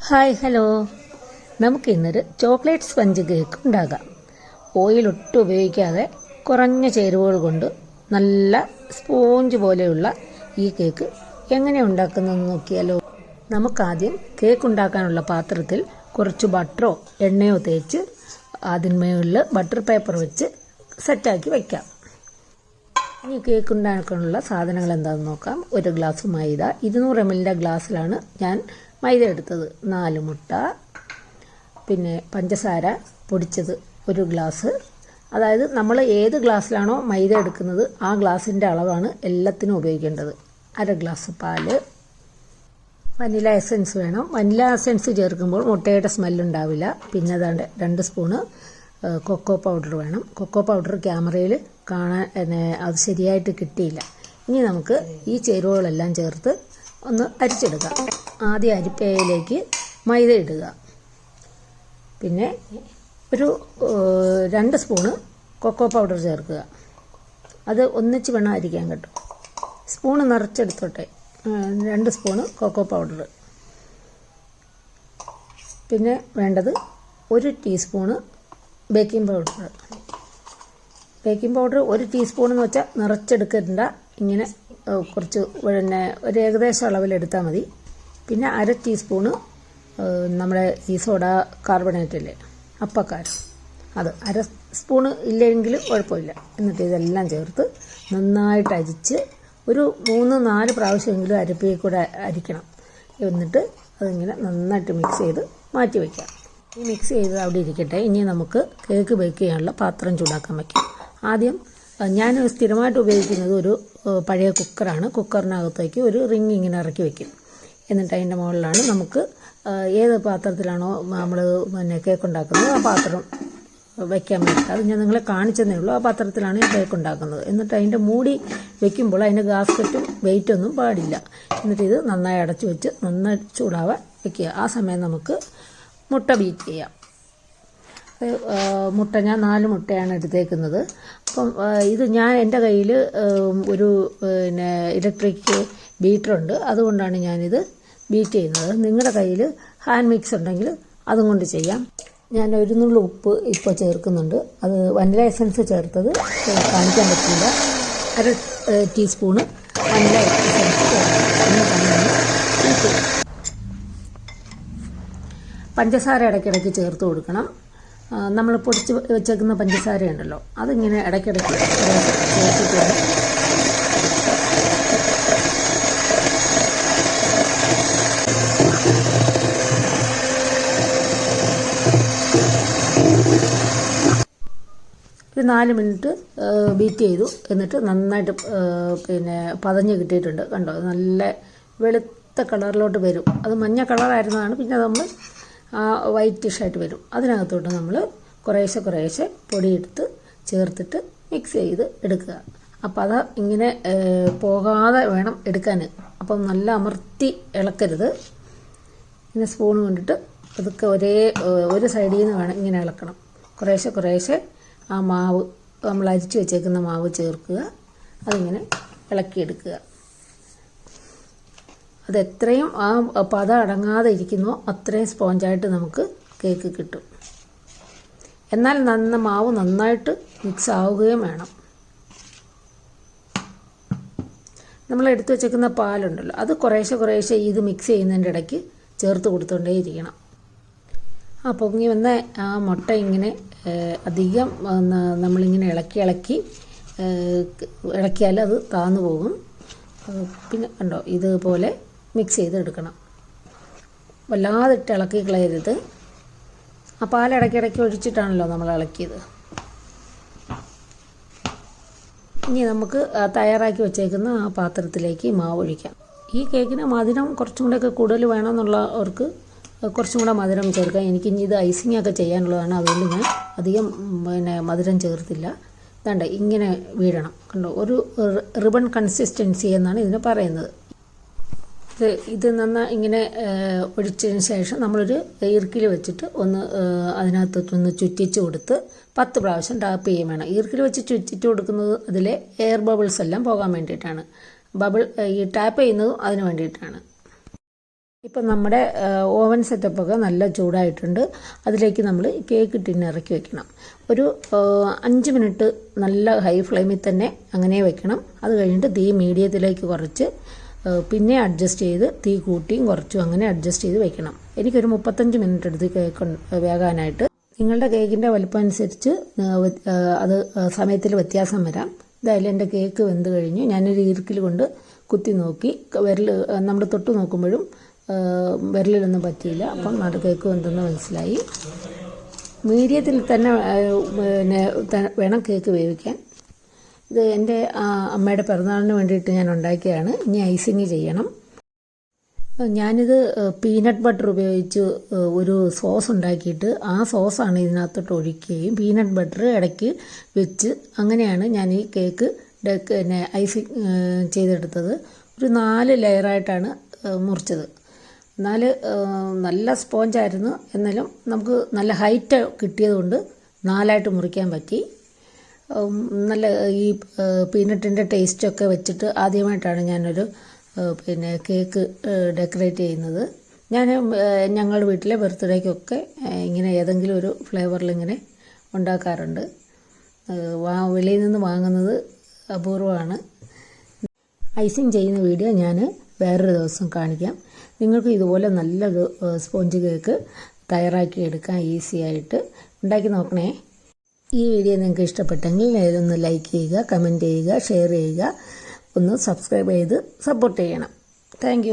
Hi hello, നമുക്ക് ഇന്നൊരു chocolate sponge cake ഉണ്ടാക്കാം. ഓയിൽ ഒട്ടും ഉപയോഗിക്കാതെ കുറഞ്ഞ ചേരുവകൾ കൊണ്ട് നല്ല സ്പോഞ്ച് പോലെയുള്ള ഈ കേക്ക് എങ്ങനെ ഉണ്ടാക്കുന്നതെന്ന് നോക്കിയാലോ. നമുക്കാദ്യം കേക്ക് ഉണ്ടാക്കാനുള്ള പാത്രത്തിൽ കുറച്ച് ബട്ടറോ എണ്ണയോ തേച്ച് അതിന്മേളിൽ ബട്ടർ പേപ്പർ വെച്ച് സെറ്റാക്കി വയ്ക്കാം. ഇനി കേക്ക് ഉണ്ടാക്കാനുള്ള സാധനങ്ങൾ എന്താണെന്ന് നോക്കാം. ഒരു ഗ്ലാസ് മൈദ, 200 ml ഗ്ലാസ്സിലാണ് ഞാൻ മൈദ എടുത്തത്. 4 മുട്ട, പിന്നെ പഞ്ചസാര പൊടിച്ചത് 1 ഗ്ലാസ്. അതായത് നമ്മൾ ഏത് ഗ്ലാസ്സിലാണോ മൈദ എടുക്കുന്നത് ആ ഗ്ലാസിൻ്റെ അളവാണ് എല്ലാത്തിനും ഉപയോഗിക്കേണ്ടത്. 1/2 ഗ്ലാസ് പാല്, വനില എസൻസ് വേണം. വനില എസൻസ് ചേർക്കുമ്പോൾ മുട്ടയുടെ സ്മെല്ലുണ്ടാവില്ല. പിന്നെ അതാണ്ട് 2 സ്പൂണ് കൊക്കോ പൗഡർ വേണം. കൊക്കോ പൗഡർ ക്യാമറയിൽ കാണാൻ അത് ശരിയായിട്ട് കിട്ടിയില്ല. ഇനി നമുക്ക് ഈ ചേരുവകളെല്ലാം ചേർത്ത് ഒന്ന് അരിച്ചെടുക്കാം. ആദ്യം അരിപ്പയിലേക്ക് മൈദ ഇടുക. പിന്നെ ഒരു 2 സ്പൂണ് കൊക്കോ പൗഡർ ചേർക്കുക. അത് ഒന്നിച്ച് വേണം അരിക്കാൻ കേട്ടോ. സ്പൂണ് നിറച്ചെടുത്തോട്ടെ. 2 സ്പൂണ് കൊക്കോ പൗഡർ. പിന്നെ വേണ്ടത് 1 teaspoon baking powder. Baking powder 1 teaspoon എന്ന് വെച്ചാൽ നിറച്ചെടുക്കണ്ട, ഇങ്ങനെ കുറച്ച് പിന്നെ ഒരു ഏകദേശം അളവിലെടുത്താൽ മതി. പിന്നെ 1/2 ടീസ്പൂണ് നമ്മുടെ ഈ സോഡ കാർബണേറ്റ് അല്ലേ, അപ്പക്കാരം, അത് 1/2 സ്പൂണ് ഇല്ലെങ്കിലും കുഴപ്പമില്ല. എന്നിട്ട് ഇതെല്ലാം ചേർത്ത് നന്നായിട്ട് അരിച്ച് ഒരു 3-4 പ്രാവശ്യമെങ്കിലും അരിപ്പയിൽ കൂടെ അരിക്കണം. എന്നിട്ട് അതിങ്ങനെ നന്നായിട്ട് മിക്സ് ചെയ്ത് മാറ്റി വയ്ക്കാം. ഈ മിക്സ് ചെയ്ത് അവിടെ ഇരിക്കട്ടെ. ഇനി നമുക്ക് കേക്ക് ബേക്ക് ചെയ്യാനുള്ള പാത്രം ചൂടാക്കാൻ വയ്ക്കാം. ആദ്യം ഞാൻ സ്ഥിരമായിട്ട് ഉപയോഗിക്കുന്നത് ഒരു പഴയ കുക്കറാണ്. കുക്കറിനകത്തേക്ക് ഒരു റിങ് ഇങ്ങനെ ഇറക്കി വയ്ക്കും. എന്നിട്ട് അതിൻ്റെ മുകളിലാണ് നമുക്ക് ഏത് പാത്രത്തിലാണോ നമ്മൾ കേക്ക് ഉണ്ടാക്കുന്നത് ആ പാത്രം വയ്ക്കാൻ വേണ്ടിയിട്ട്. അത് ഞാൻ നിങ്ങളെ കാണിച്ചതേ ഉള്ളൂ. ആ പാത്രത്തിലാണ് ഞാൻ കേക്ക് ഉണ്ടാക്കുന്നത്. എന്നിട്ട് അതിൻ്റെ മൂടി വയ്ക്കുമ്പോൾ അതിൻ്റെ ഗാസ്കറ്റും വെയിറ്റൊന്നും പാടില്ല. എന്നിട്ട് ഇത് നന്നായി അടച്ചു വെച്ച് നന്നായി ചൂടാവാൻ വയ്ക്കുക. ആ സമയം നമുക്ക് മുട്ട ബീറ്റ് ചെയ്യാം. മുട്ട ഞാൻ 4 മുട്ടയാണ് എടുത്തേക്കുന്നത്. അപ്പം ഇത് ഞാൻ എൻ്റെ കയ്യിൽ ഒരു പിന്നെ ഇലക്ട്രിക് ബീറ്ററുണ്ട്, അതുകൊണ്ടാണ് ഞാനിത് ബീറ്റ് ചെയ്യുന്നത്. നിങ്ങളുടെ കയ്യിൽ ഹാൻഡ് മിക്സ് ഉണ്ടെങ്കിൽ അതും കൊണ്ട് ചെയ്യാം. ഞാൻ 1 നുള്ളി ഉപ്പ് ഇപ്പോൾ ചേർക്കുന്നുണ്ട്. അത് വനില എസൻസ് ചേർത്തത് കാണിക്കാൻ പറ്റില്ല. 1/2 ടീസ്പൂണ് വനില എസൻസ് ചേർത്ത് പഞ്ചസാര ഇടയ്ക്കിടയ്ക്ക് ചേർത്ത് കൊടുക്കണം. നമ്മൾ പൊടിച്ച് വെച്ചേക്കുന്ന പഞ്ചസാര ഉണ്ടല്ലോ, അതിങ്ങനെ ഇടയ്ക്കിടയ്ക്ക് ചേർത്തിട്ട് ഒരു 4 മിനിറ്റ് ബീറ്റ് ചെയ്തു. എന്നിട്ട് നന്നായിട്ട് പിന്നെ പതഞ്ഞ് കിട്ടിയിട്ടുണ്ട്. കണ്ടോ, നല്ല വെളുത്ത കളറിലോട്ട് വരും. അത് മഞ്ഞ കളറായിരുന്നതാണ്, പിന്നെ അത് നമ്മൾ വൈറ്റിഷായിട്ട് വരും. അതിനകത്തോട്ട് നമ്മൾ കുറേശ്ശെ പൊടിയെടുത്ത് ചേർത്തിട്ട് മിക്സ് ചെയ്ത് എടുക്കുക. അപ്പം അത് ഇങ്ങനെ പോകാതെ വേണം എടുക്കാൻ. അപ്പം നല്ല അമർത്തി ഇളക്കരുത്. ഇങ്ങനെ സ്പൂൺ കൊണ്ടിട്ട് അതൊക്കെ ഒരു സൈഡിൽ നിന്ന് വേണം ഇങ്ങനെ ഇളക്കണം. കുറേശ്ശെ ആ മാവ്, നമ്മൾ അരിച്ചു വെച്ചേക്കുന്ന മാവ് ചേർക്കുക. അതിങ്ങനെ ഇളക്കിയെടുക്കുക. അത് എത്രയും ആ പദം അടങ്ങാതെ ഇരിക്കുന്നോ അത്രയും സ്പോഞ്ചായിട്ട് നമുക്ക് കേക്ക് കിട്ടും. എന്നാൽ മാവ് നന്നായിട്ട് മിക്സ് ആവുകയും വേണം. നമ്മൾ എടുത്തു വെച്ചേക്കുന്ന പാലുണ്ടല്ലോ, അത് കുറേശ്ശെ ഇത് മിക്സ് ചെയ്യുന്നതിൻ്റെ ഇടയ്ക്ക് ചേർത്ത് കൊടുത്തുകൊണ്ടേ ഇരിക്കണം. ആ പൊങ്ങി വന്ന ആ മുട്ട ഇങ്ങനെ അധികം നമ്മളിങ്ങനെ ഇളക്കിയാൽ അത് താന്നു പോകും. പിന്നെ കണ്ടോ, ഇതുപോലെ മിക്സ് ചെയ്തെടുക്കണം. വല്ലാതിട്ട് ഇളക്കി കളയരുത്. ആ പാൽ ഇടയ്ക്കിടയ്ക്ക് ഒഴിച്ചിട്ടാണല്ലോ നമ്മൾ ഇളക്കിയത്. ഇനി നമുക്ക് തയ്യാറാക്കി വെച്ചേക്കുന്ന ആ പാത്രത്തിലേക്ക് മാവ് ഒഴിക്കാം. ഈ കേക്കിന് മധുരം കുറച്ചും കൂടെയൊക്കെ കൂടുതൽ വേണമെന്നുള്ളവർക്ക് കുറച്ചും കൂടെ മധുരം ചേർക്കാം. എനിക്കിനി ഇത് ഐസിങ് ഒക്കെ ചെയ്യാനുള്ളതാണ്, അതുകൊണ്ട് ഞാൻ അധികം മധുരം ചേർത്തില്ല. വേണ്ട, ഇങ്ങനെ വീഴണം. കണ്ടോ, ഒരു റിബൺ കൺസിസ്റ്റൻസി എന്നാണ് ഇതിന് പറയുന്നത്. ഇത് നന്നായി ഇങ്ങനെ ഒഴിച്ചതിന് ശേഷം നമ്മളൊരു ഈർക്കിൽ വെച്ചിട്ട് അതിനകത്തൊന്ന് ചുറ്റിച്ച് കൊടുത്ത് 10 പ്രാവശ്യം ടാപ്പ് ചെയ്യുകയും വേണം. ഈർക്കിൽ വെച്ച് ചുറ്റിച്ച് കൊടുക്കുന്നത് അതിലെ എയർ ബബിൾസ് എല്ലാം പോകാൻ വേണ്ടിയിട്ടാണ്. ഈ ടാപ്പ് ചെയ്യുന്നതും അതിന് വേണ്ടിയിട്ടാണ്. ഇപ്പം നമ്മുടെ ഓവൻ സെറ്റപ്പൊക്കെ നല്ല ചൂടായിട്ടുണ്ട്. അതിലേക്ക് നമ്മൾ കേക്ക് ടിന്ന് ഇറക്കി വെക്കണം. ഒരു 5 മിനിറ്റ് നല്ല ഹൈ ഫ്ലെയിമിൽ തന്നെ അങ്ങനെ വെക്കണം. അത് കഴിഞ്ഞിട്ട് തീ മീഡിയത്തിലേക്ക് കുറച്ച് പിന്നെ അഡ്ജസ്റ്റ് ചെയ്ത് തീ കൂട്ടിയും കുറച്ചും അങ്ങനെ അഡ്ജസ്റ്റ് ചെയ്ത് വെക്കണം. എനിക്കൊരു 35 മിനിറ്റ് എടുത്ത് കേക്ക് വേകാനായിട്ട്. നിങ്ങളുടെ കേക്കിൻ്റെ വലിപ്പം അനുസരിച്ച് അത് സമയത്തിൽ വ്യത്യാസം വരാം. എന്തായാലും എൻ്റെ കേക്ക് വെന്ത് കഴിഞ്ഞു. ഞാനൊരു ഈർക്കിൽ കൊണ്ട് കുത്തി നോക്കി. നമ്മൾ തൊട്ട് നോക്കുമ്പോഴും വിരലിലൊന്നും പറ്റിയില്ല. അപ്പം അത് കേക്ക് വെന്തെന്ന് മനസ്സിലായി. മീഡിയത്തിൽ തന്നെ വേണം കേക്ക് വേവിക്കാൻ. ഇത് എൻ്റെ അമ്മയുടെ പിറന്നാളിന് വേണ്ടിയിട്ട് ഞാൻ ഉണ്ടാക്കിയതാണ്. ഇനി ഐസിങ് ചെയ്യണം. ഞാനിത് പീനട്ട് ബട്ടർ ഉപയോഗിച്ച് ഒരു സോസ് ഉണ്ടാക്കിയിട്ട് ആ സോസാണ് ഇതിനകത്തോട്ട് ഒഴിക്കുകയും പീനട്ട് ബട്ടർ ഇടയ്ക്ക് വെച്ച് അങ്ങനെയാണ് ഞാൻ ഈ കേക്ക് ഐസിങ് ചെയ്തെടുത്തത്. ഒരു 4 ലെയറായിട്ടാണ് മുറിച്ചത്. നല്ല സ്പോഞ്ചായിരുന്നു. എന്നാലും നമുക്ക് നല്ല ഹൈറ്റ് കിട്ടിയതുകൊണ്ട് 4ആയിട്ട് മുറിക്കാൻ പറ്റി. നല്ല ഈ പീനട്ടിൻ്റെ ടേസ്റ്റൊക്കെ വെച്ചിട്ട് ആദ്യമായിട്ടാണ് ഞാനൊരു കേക്ക് ഡെക്കറേറ്റ് ചെയ്യുന്നത്. ഞങ്ങളുടെ വീട്ടിലെ ബർത്ത്ഡേക്കൊക്കെ ഇങ്ങനെ ഏതെങ്കിലും ഒരു ഫ്ലേവറിൽ ഇങ്ങനെ ഉണ്ടാക്കാറുണ്ട്. വെളിയിൽ നിന്ന് വാങ്ങുന്നത് അപൂർവമാണ്. ഐസിങ് ചെയ്യുന്ന വീഡിയോ ഞാൻ വേറൊരു ദിവസം കാണിക്കാം. നിങ്ങൾക്ക് ഇതുപോലെ നല്ലൊരു സ്പോഞ്ച് കേക്ക് തയ്യാറാക്കി എടുക്കാൻ ഈസി ആയിട്ട് ഉണ്ടാക്കി നോക്കണേ. ഈ വീഡിയോ നിങ്ങൾക്ക് ഇഷ്ടപ്പെട്ടെങ്കിൽ ഒന്ന് ലൈക്ക് ചെയ്യുക, കമൻറ്റ് ചെയ്യുക, ഷെയർ ചെയ്യുക, ഒന്ന് സബ്സ്ക്രൈബ് ചെയ്ത് സപ്പോർട്ട് ചെയ്യണം. Thank you.